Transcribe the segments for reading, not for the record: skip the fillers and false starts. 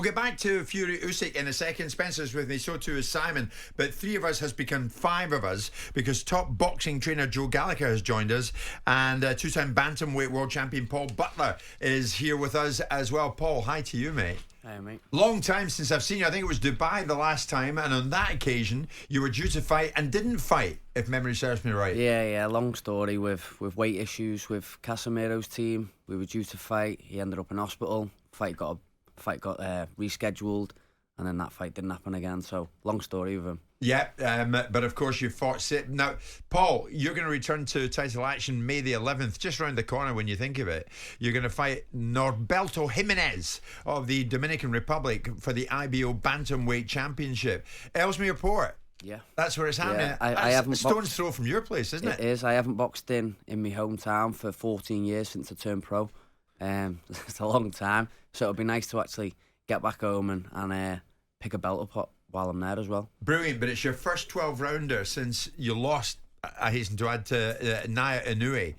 get back to Fury Usyk in a second. Spencer's with me, so too is Simon. But three of us has become five of us because top boxing trainer Joe Gallagher has joined us, and two-time bantamweight world champion Paul Butler is here with us as well. Paul, hi to you, mate. Hi, mate. Long time since I've seen you. I think it was Dubai the last time, and on that occasion you were due to fight and didn't fight, if memory serves me right. Yeah. Long story with weight issues with Casemiro's team. We were due to fight. He ended up in hospital. Fight got rescheduled, and then that fight didn't happen again. So long story with him. Yeah, but of course you fought. Now, Paul, you're going to return to title action May the 11th, just round the corner when you think of it. You're going to fight Norberto Gimenez of the Dominican Republic for the IBO Bantamweight Championship. Ellesmere Port. Yeah. That's where it's happening. Yeah, I haven't a stone's throw from your place, isn't it? It is. I haven't boxed in my hometown for 14 years since I turned pro. It's a long time. So it'll be nice to actually get back home and pick a belt up while I'm there as well. Brilliant, but it's your first 12-rounder since you lost, I hasten to add, to Naoya Inoue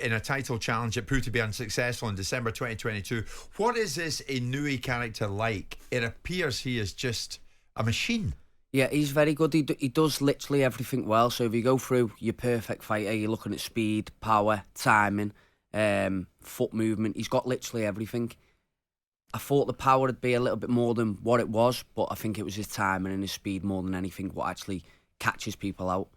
in a title challenge that proved to be unsuccessful in December 2022. What is this Inoue character like? It appears he is just a machine. Yeah, he's very good. He does literally everything well. So if you go through your perfect fighter, you're looking at speed, power, timing, foot movement. He's got literally everything. I thought the power would be a little bit more than what it was, but I think it was his timing and his speed more than anything what actually catches people out,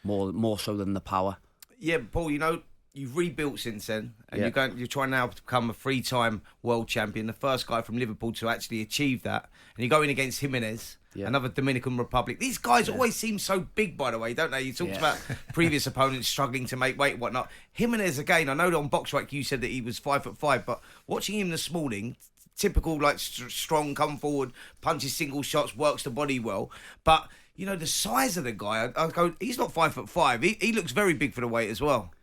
more so than the power. Yeah, Paul, you've rebuilt since then, and you're trying now to become a three-time world champion, the first guy from Liverpool to actually achieve that. And you're going against Gimenez, another Dominican Republic. These guys always seem so big, by the way, don't they? You talked about previous opponents struggling to make weight and whatnot. Gimenez, again, I know that on BoxRec you said that he was 5'5", but watching him this morning, typical, like, strong, come forward, punches single shots, works the body well. But, the size of the guy, I go, he's not 5'5". He looks very big for the weight as well.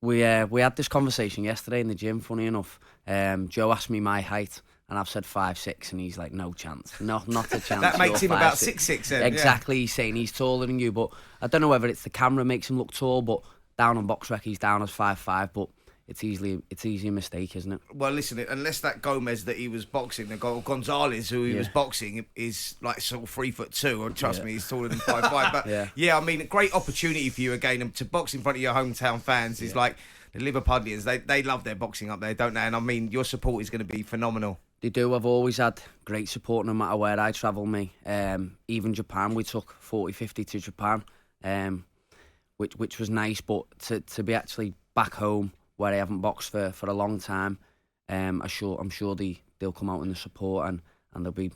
We had this conversation yesterday in the gym, funny enough. Joe asked me my height, and I've said 5'6", and he's like, no chance. Not a chance. That makes him about 6'6", then. Exactly, yeah. He's saying he's taller than you, but I don't know whether it's the camera makes him look tall, but down on BoxRec he's down as 5'5", but it's easy a mistake, isn't it? Well, listen, unless that Gomez that he was boxing, the Gonzalez who he was boxing, is like sort of 3'2", or trust me, he's taller than 5'5". But I mean, a great opportunity for you again, and to box in front of your hometown fans is like the Liverpudlians. They love their boxing up there, don't they? And I mean, your support is going to be phenomenal. They do. I've always had great support no matter where I travel. Even Japan, we took 40-50 to Japan, which was nice. But to be actually back home, where I haven't boxed for a long time, I'm sure they'll come out in the support, and there'll be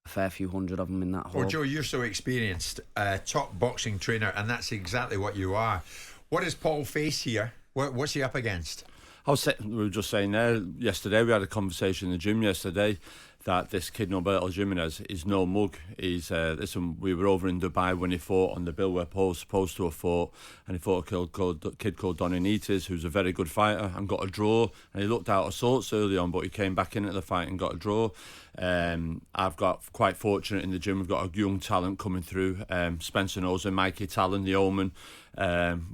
a fair few hundred of them in that hall. Well, Joe, you're so experienced, top boxing trainer, and that's exactly what you are. What does Paul face here? What's he up against? We were just saying there yesterday, we had a conversation in the gym yesterday, that this kid Norberto Gimenez is no mug. He's listen, we were over in Dubai when he fought on the bill where Paul's supposed to have fought, and he fought a kid called Doninitis, who's a very good fighter, and got a draw. And he looked out of sorts early on, but he came back into the fight and got a draw. I've got quite fortunate in the gym. We've got a young talent coming through. Spencer knows him, Mikey Talon, the Omen.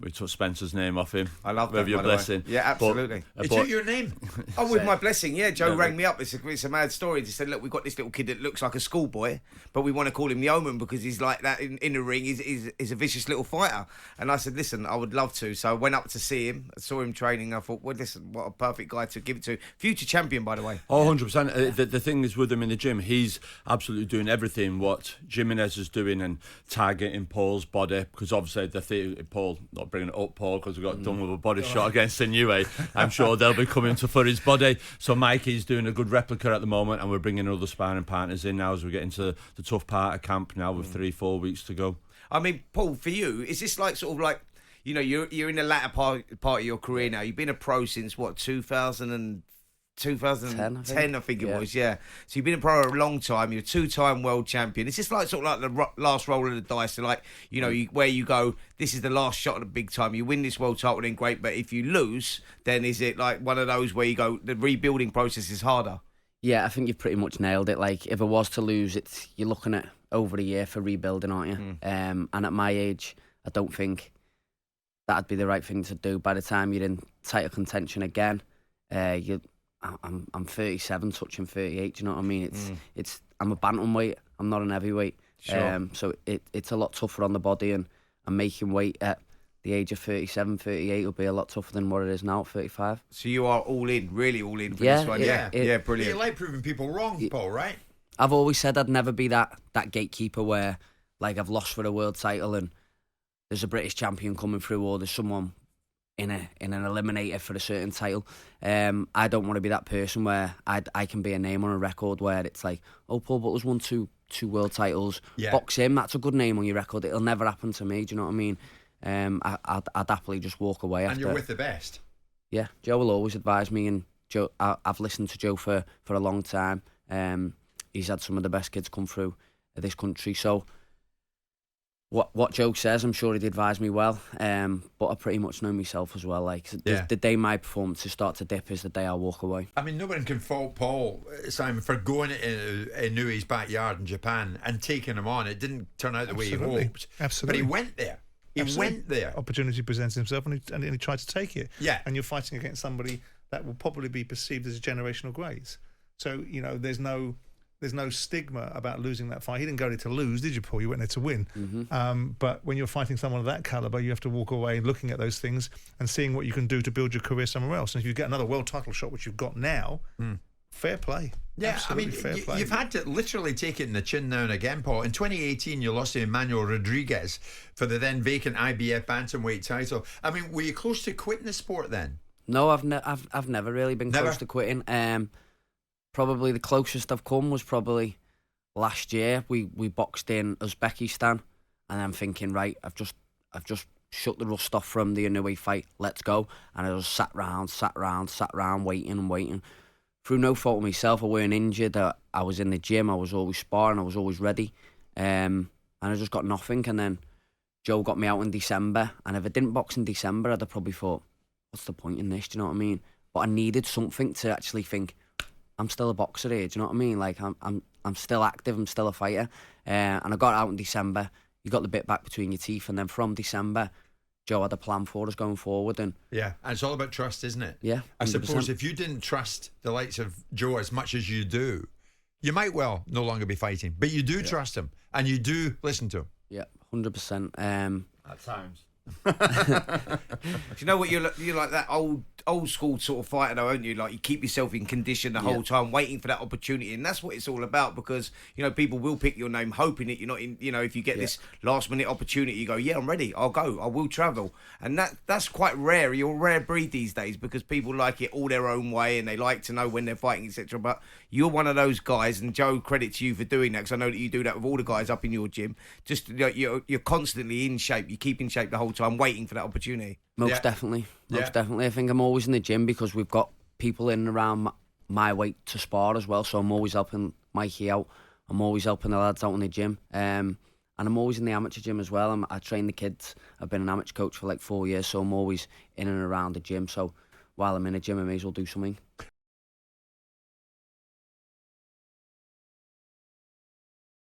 We took Spencer's name off him. I love that. With your blessing. Yeah, absolutely. He took your name. Oh, with my blessing. Yeah, Joe rang me up. It's a mad story. He said, look, we've got this little kid that looks like a schoolboy, but we want to call him the Omen because he's like that in the ring. He's a vicious little fighter. And I said, listen, I would love to. So I went up to see him. I saw him training. I thought, well, listen, what a perfect guy to give it to. Future champion, by the way. Oh, 100%. The thing is with him in the gym, he's absolutely doing everything what Gimenez is doing and targeting Paul's body, because obviously Paul, not bringing it up, Paul, because we got done with a body shot against Inoue. I'm sure they'll be coming for his body. So Mikey's doing a good replica at the moment, and we're bringing other sparring partners in now as we get into the tough part of camp now with 3-4 weeks to go. I mean, Paul, for you, is this like sort of like, you're in the latter part of your career now. You've been a pro since what, 2010, I think it was, yeah. So you've been a pro a long time. You're a two-time world champion. It's just like sort of like the last roll of the dice. So like, where you go, this is the last shot at the big time. You win this world title, then great. But if you lose, then is it like one of those where you go, the rebuilding process is harder? Yeah, I think you've pretty much nailed it. Like, if it was to lose, you're looking at over a year for rebuilding, aren't you? And at my age, I don't think that'd be the right thing to do. By the time you're in tighter contention again, I'm 37, touching 38. Do you know what I mean? I'm a bantamweight. I'm not an heavyweight. Sure. So it's a lot tougher on the body, and making weight at the age of 37, 38 will be a lot tougher than what it is now at 35. So you are all in, really all in for Yeah, this one. Yeah. Brilliant. You like proving people wrong, Paul, right? I've always said I'd never be that gatekeeper where, like, I've lost for a world title and there's a British champion coming through, or there's someone in an eliminator for a certain title. I don't want to be that person where I can be a name on a record where it's like, oh, Paul Butler's won two world titles. Yeah. Box him, that's a good name on your record. It'll never happen to me. Do you know what I mean? I'd happily just walk away. And you're with the best. Yeah, Joe will always advise me, and Joe, I've listened to Joe for a long time. He's had some of the best kids come through this country. So what Joe says, I'm sure he'd advise me well. But I pretty much know myself as well. Like, the day my performances start to dip is the day I'll walk away. I mean, nobody can fault Paul, Simon, for going into Inoue's backyard in Japan and taking him on. It didn't turn out the way he hoped. Absolutely. But he went there. He went there. Opportunity presents himself, and he tried to take it. Yeah. And you're fighting against somebody that will probably be perceived as a generational great. So, there's no stigma about losing that fight. He didn't go there to lose, did you, Paul? You went there to win. Mm-hmm. But when you're fighting someone of that calibre, you have to walk away looking at those things and seeing what you can do to build your career somewhere else. And if you get another world title shot, which you've got now, fair play. Yeah, absolutely fair play. You've had to literally take it in the chin now and again, Paul. In 2018, you lost to Emmanuel Rodriguez for the then vacant IBF bantamweight title. I mean, were you close to quitting the sport then? No, I've never really been close to quitting. Probably the closest I've come was probably last year. We boxed in Uzbekistan, and I'm thinking, right, I've just shut the rust off from the Inoue fight. Let's go. And I just sat round, waiting. Through no fault of myself, I weren't injured. I was in the gym. I was always sparring. I was always ready. And I just got nothing. And then Joe got me out in December. And if I didn't box in December, I'd have probably thought, what's the point in this? Do you know what I mean? But I needed something to actually think, I'm still a boxer here. Do you know what I mean? Like, I'm still active. I'm still a fighter. And I got out in December. You got the bit back between your teeth. And then from December, Joe had a plan for us going forward. And it's all about trust, isn't it? Yeah, 100%. I suppose if you didn't trust the likes of Joe as much as you do, you might well no longer be fighting. But you do trust him, and you do listen to him. Yeah, 100%. At times. Do you know what, you're like that old school sort of fighter though, aren't you? Like, you keep yourself in condition the whole time, waiting for that opportunity, and that's what it's all about. Because people will pick your name, hoping that you're not in. If you get this last minute opportunity, you go, yeah, I'm ready, I'll go, I will travel, and that's quite rare. You're a rare breed these days because people like it all their own way, and they like to know when they're fighting, etc. But you're one of those guys, and Joe, credit to you for doing that, because I know that you do that with all the guys up in your gym. Just you're constantly in shape. You keep in shape the whole time, waiting for that opportunity. Most definitely. I think I'm always in the gym because we've got people in and around my weight to spar as well. So I'm always helping Mikey out. I'm always helping the lads out in the gym. And I'm always in the amateur gym as well. I train the kids. I've been an amateur coach for like 4 years, so I'm always in and around the gym. So while I'm in the gym, I may as well do something.